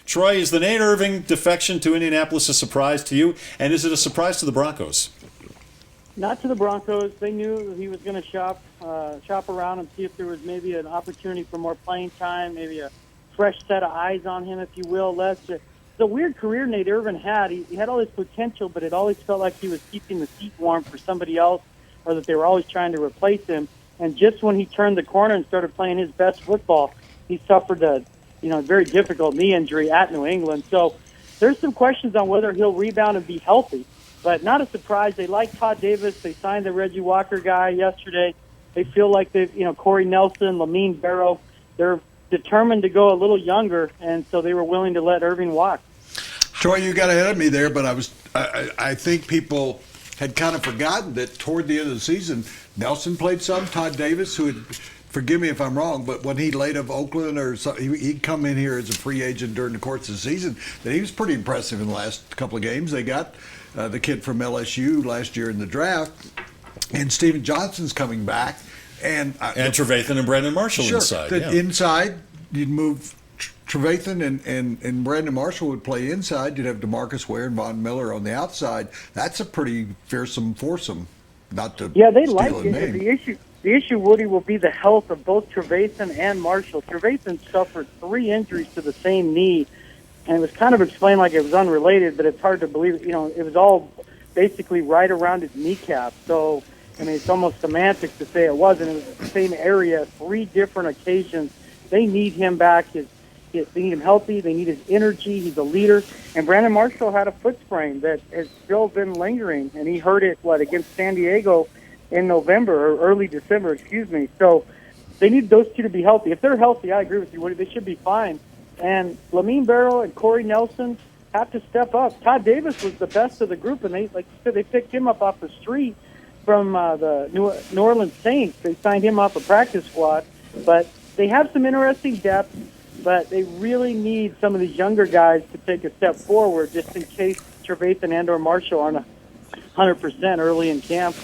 Troy, is the Nate Irving defection to Indianapolis a surprise to you? And is it a surprise to the Broncos? Not to the Broncos. They knew he was going to shop around and see if there was maybe an opportunity for more playing time, maybe a fresh set of eyes on him, if you will. It's a weird career Nate Irving had. He had all this potential, but it always felt like he was keeping the seat warm for somebody else, or that they were always trying to replace him. And just when he turned the corner and started playing his best football, he suffered a very difficult knee injury at New England. So there's some questions on whether he'll rebound and be healthy, but not a surprise. They like Todd Davis. They signed the Reggie Walker guy yesterday. They feel like Corey Nelson, Lamine Barrow, they're determined to go a little younger, and so they were willing to let Irving walk. Troy, you got ahead of me there, but I think people had kind of forgotten that toward the end of the season, Nelson played some. Todd Davis, who had, forgive me if I'm wrong, but when he laid of Oakland or something, he'd come in here as a free agent during the course of the season, that he was pretty impressive in the last couple of games. They got the kid from LSU last year in the draft, and Steven Johnson's coming back. And Trevathan and Brandon Marshall inside. Inside, you'd move Trevathan and Brandon Marshall would play inside. You'd have DeMarcus Ware and Von Miller on the outside. That's a pretty fearsome foursome. Not to they steal like a it. name. The issue, Woody, will be the health of both Trevathan and Marshall. Trevathan suffered 3 injuries to the same knee, and it was kind of explained like it was unrelated, but it's hard to believe. It was all basically right around his kneecap. So, it's almost semantic to say it wasn't. It was the same area, 3 different occasions. They need him back. They need him healthy. They need his energy. He's a leader. And Brandon Marshall had a foot sprain that has still been lingering, and he hurt it, against San Diego in November, or early December, excuse me. So they need those two to be healthy. If they're healthy, I agree with you, Woody, they should be fine. And Lamine Barrow and Corey Nelson have to step up. Todd Davis was the best of the group, and they picked him up off the street from the New Orleans Saints. They signed him off a practice squad. But they have some interesting depth, but they really need some of these younger guys to take a step forward just in case Trevathan and or Marshall aren't 100% early in camp.